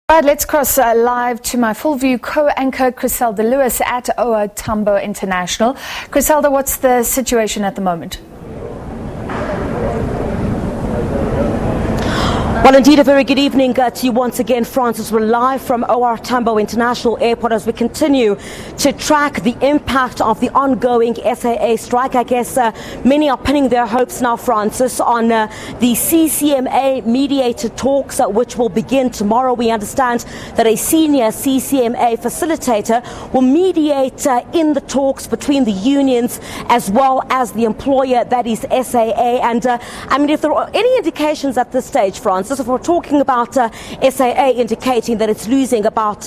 Right, let's cross live to my Full View co-anchor Griselda Lewis at OR Tambo International. Griselda, what's the situation at the moment? Well, indeed, a very good evening to you once again, Francis. We're live from OR Tambo International Airport as we continue to track the impact of the ongoing SAA strike. I guess many are pinning their hopes now, Francis, on the CCMA mediated talks which will begin tomorrow. We understand that a senior CCMA facilitator will mediate in the talks between the unions as well as the employer, that is SAA. And I mean, if there are any indications at this stage, Francis, if we're talking about SAA indicating that it's losing about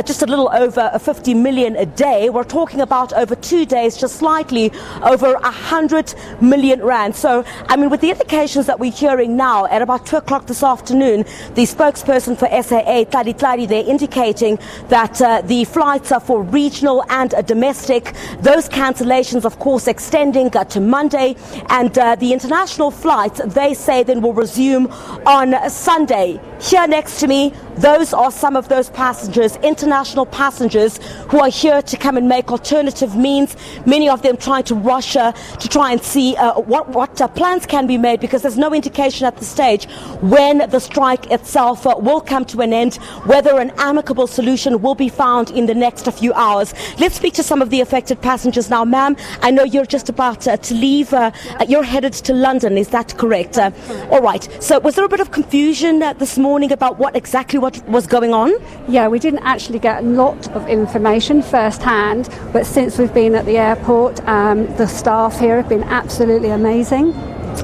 just a little over 50 million a day, we're talking about over 2 days, just slightly over 100 million rand. So, I mean, with the indications that we're hearing now at about 2 o'clock this afternoon, the spokesperson for SAA, Tladi, they're indicating that the flights are for regional and domestic. Those cancellations, of course, extending to Monday, and the international flights, they say, then will resume on Sunday. Here next to me, those are some of those passengers, international passengers, who are here to come and make alternative means. Many of them trying to rush to try and see what plans can be made, because there's no indication at this stage when the strike itself will come to an end, whether an amicable solution will be found in the next few hours. Let's speak to some of the affected passengers now. Ma'am, I know you're just about to leave. You're headed to London, is that correct? All right. So was there a bit of confusion this morning about what was going on? Yeah, we didn't actually get a lot of information firsthand, but since we've been at the airport, the staff here have been absolutely amazing.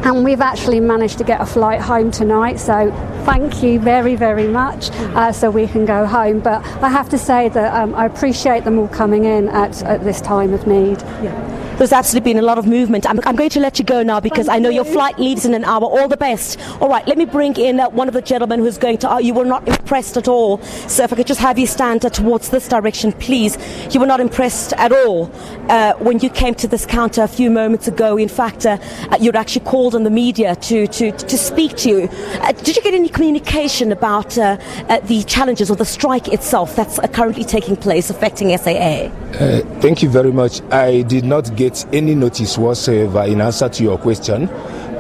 And we've actually managed to get a flight home tonight, so thank you very, very much, so we can go home. But I have to say that I appreciate them all coming in at this time of need. Yeah. There's absolutely been a lot of movement. I'm going to let you go now because I know your flight leaves in an hour. All the best. All right, let me bring in one of the gentlemen who's going to... you were not impressed at all. So if I could just have you stand towards this direction, please. You were not impressed at all when you came to this counter a few moments ago. In fact, you'd actually called on the media to speak to you. Did you get any communication about the challenges or the strike itself that's currently taking place affecting SAA? Thank you very much. I did not get any notice whatsoever in answer to your question.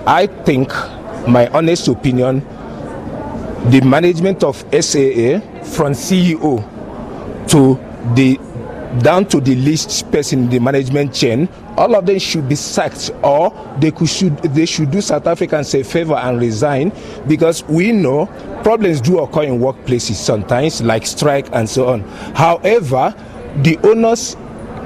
I think, my honest opinion, the management of SAA, from CEO down to the least person in the management chain, all of them should be sacked, or they should do South Africans a favor and resign, because we know problems do occur in workplaces sometimes, like strike and so on. However, the onus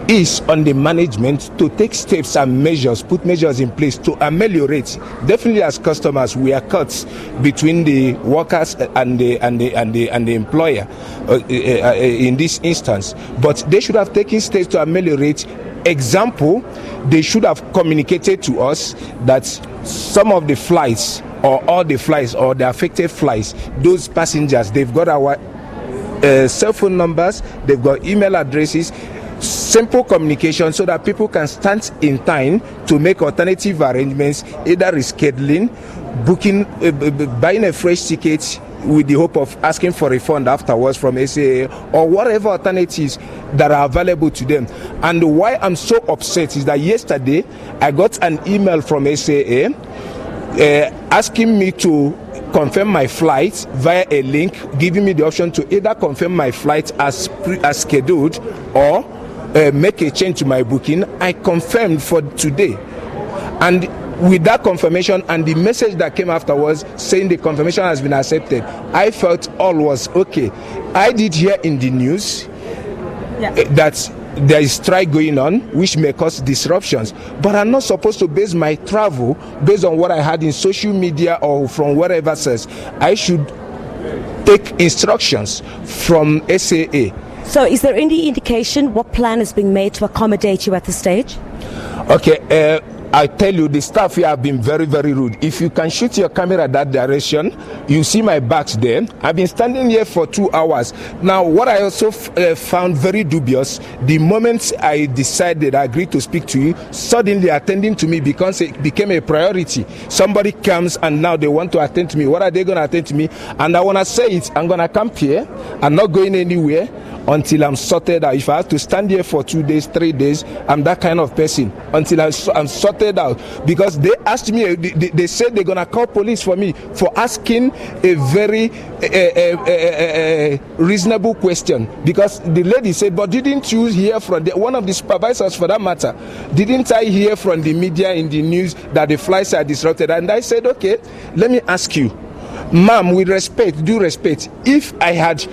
is on the management to take steps and measures, put measures in place to ameliorate. Definitely, as customers, we are caught between the workers and the employer in this instance. But they should have taken steps to ameliorate. Example, they should have communicated to us that some of the flights, or all the flights, or the affected flights, those passengers, they've got our cell phone numbers, they've got email addresses. Simple communication so that people can stand in time to make alternative arrangements, either rescheduling, booking, buying a fresh ticket with the hope of asking for refund afterwards from SAA, or whatever alternatives that are available to them. And why I'm so upset is that yesterday I got an email from SAA asking me to confirm my flight via a link, giving me the option to either confirm my flight as scheduled or make a change to my booking. I confirmed for today, and with that confirmation and the message that came afterwards saying the confirmation has been accepted, I felt all was okay. I did hear in the news that there is strike going on which may cause disruptions, but I'm not supposed to base my travel based on what I had in social media or from wherever says. I should take instructions from SAA. So is there any indication what plan is being made to accommodate you at this stage? Okay, I tell you, the staff here have been very, very rude. If you can shoot your camera that direction, You see my bags there. I've been standing here for 2 hours. Now, what I also found very dubious, the moment I decided, I agreed to speak to you, suddenly attending to me because it became a priority. Somebody comes and now they want to attend to me. What are they going to attend to me? And I want to say it, I'm going to come here. I'm not going anywhere until I'm sorted out. If I have to stand here for 2 days, 3 days, I'm that kind of person until I'm sorted out. Because they asked me, they said they're going to call police for me for asking a very reasonable question. Because the lady said, but didn't you hear from one of the supervisors for that matter, didn't I hear from the media in the news that the flights are disrupted? And I said, okay, let me ask you, ma'am, with respect, due respect, if I had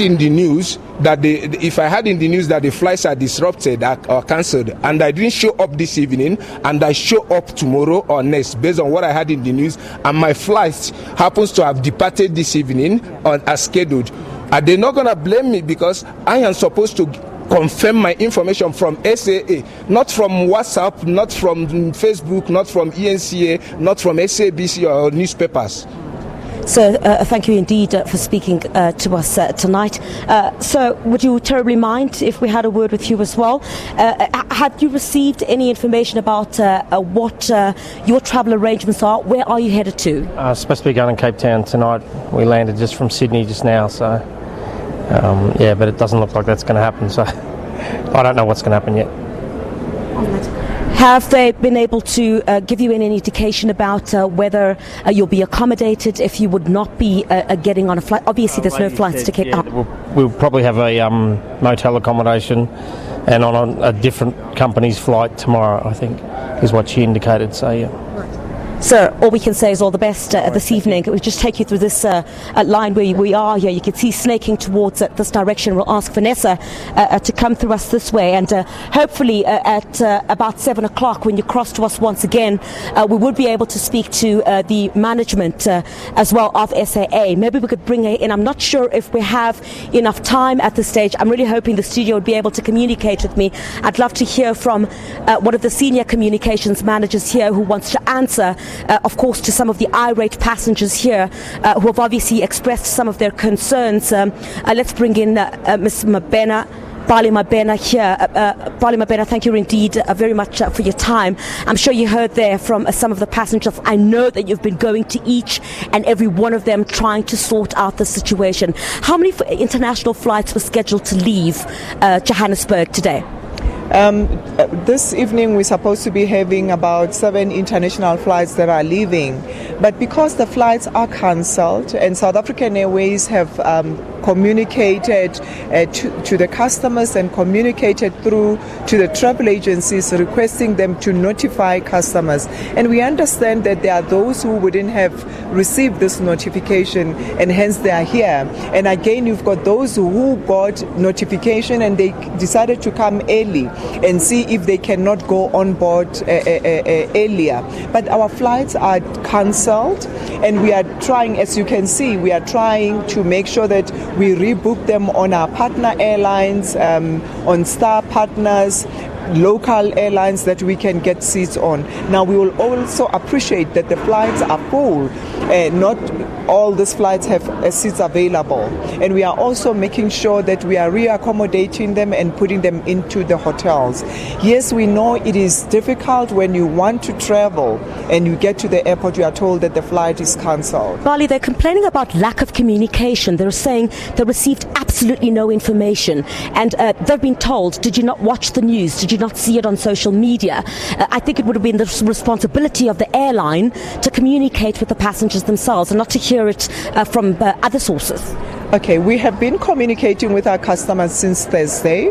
in the news that the flights are disrupted or cancelled, and I didn't show up this evening, and I show up tomorrow or next based on what I had in the news, and my flight happens to have departed this evening as scheduled, are they not going to blame me because I am supposed to confirm my information from SAA, not from WhatsApp, not from Facebook, not from ENCA, not from SABC or newspapers? So thank you indeed for speaking to us tonight. So would you terribly mind if we had a word with you as well? Have you received any information about what your travel arrangements are? Where are you headed to? Supposed to be going to Cape Town tonight. We landed just from Sydney just now, so yeah, but it doesn't look like that's going to happen, so I don't know what's going to happen yet. Have they been able to give you any indication about whether you'll be accommodated if you would not be getting on a flight? Obviously, there's no flights to Cape Town. We'll probably have a motel accommodation and on a different company's flight tomorrow, I think, is what she indicated, so yeah. Sir, all we can say is all the best this evening. We'll just take you through this line where we are here. You can see snaking towards this direction. We'll ask Vanessa to come through us this way, and hopefully at about 7 o'clock when you cross to us once again, we would be able to speak to the management as well of SAA. Maybe we could bring her in. I'm not sure if we have enough time at this stage. I'm really hoping the studio would be able to communicate with me. I'd love to hear from one of the senior communications managers here who wants to answer of course, to some of the irate passengers here who have obviously expressed some of their concerns. Let's bring in Ms. Mabena. Bali Mabena here. Bali Mabena, thank you indeed very much for your time. I'm sure you heard there from some of the passengers. I know that you've been going to each and every one of them trying to sort out the situation. How many international flights were scheduled to leave Johannesburg today? This evening we're supposed to be having about 7 international flights that are leaving, but because the flights are cancelled and South African Airways have communicated to the customers and communicated through to the travel agencies requesting them to notify customers, and we understand that there are those who wouldn't have received this notification and hence they are here, and again you've got those who got notification and they decided to come early and see if they cannot go on board earlier. But our flights are cancelled, and we are trying, as you can see, we are trying to make sure that we rebook them on our partner airlines, on Star Partners, local airlines that we can get seats on. Now we will also appreciate that the flights are full. Not all these flights have seats available, and we are also making sure that we are reaccommodating them and putting them into the hotels. Yes, we know it is difficult when you want to travel and you get to the airport, you are told that the flight is cancelled. Bali, they're complaining about lack of communication. They're saying they received absolutely no information, and they've been told, did you not watch the news? Did you not see it on social media? I think it would have been the responsibility of the airline to communicate with the passengers themselves and not to hear it from other sources. Okay, we have been communicating with our customers since Thursday.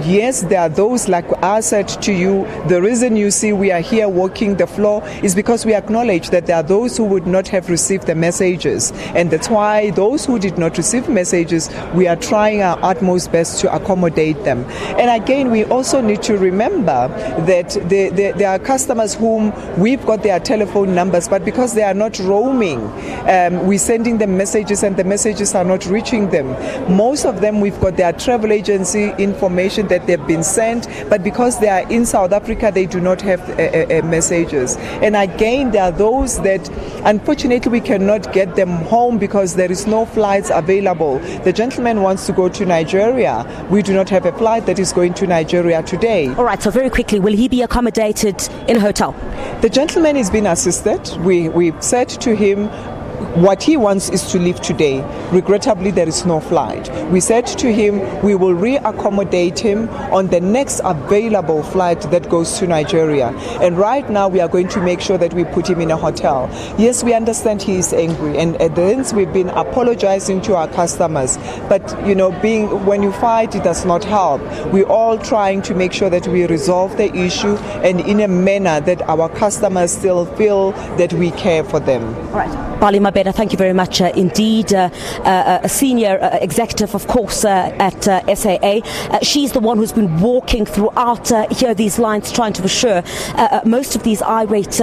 Yes, there are those, like I said to you, the reason you see we are here walking the floor is because we acknowledge that there are those who would not have received the messages, and that's why those who did not receive messages, we are trying our utmost best to accommodate them. And again, we also need to remember that there are customers whom we've got their telephone numbers, but because they are not roaming, we're sending them messages and the messages are not reaching them. Most of them, we've got their travel agency information that they've been sent, but because they are in South Africa, they do not have messages. And again, there are those that unfortunately we cannot get them home because there is no flights available. The gentleman wants to go to Nigeria. We do not have a flight that is going to Nigeria today. All right, so very quickly, will he be accommodated in a hotel? The gentleman is being assisted. We said to him what he wants is to leave today. Regrettably, there is no flight. We said to him we will re-accommodate him on the next available flight that goes to Nigeria. And right now we are going to make sure that we put him in a hotel. Yes, we understand he is angry, and at the end we've been apologizing to our customers. But when you fight, it does not help. We're all trying to make sure that we resolve the issue and in a manner that our customers still feel that we care for them. All right. Bali Mabeda, thank you very much indeed. A senior executive, of course, at SAA. She's the one who's been walking throughout here these lines, trying to assure most of these irate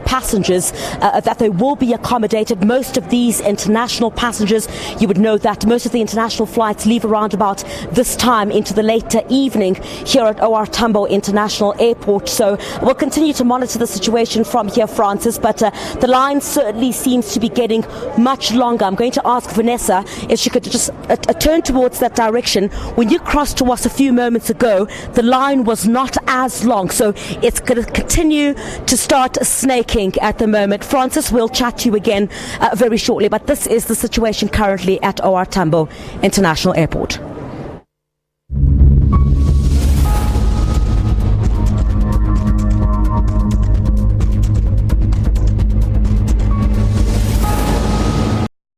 passengers that they will be accommodated. Most of these international passengers, you would know that most of the international flights leave around about this time into the later evening here at OR Tambo International Airport. So we'll continue to monitor the situation from here, Francis, but the line certainly seems to be getting much longer. I'm going to ask Vanessa if she could just turn towards that direction. When you crossed to us a few moments ago, the line was not as long, so it's going to continue to start snaking at the moment. Francis, we'll chat to you again very shortly, but this is the situation currently at OR Tambo International Airport.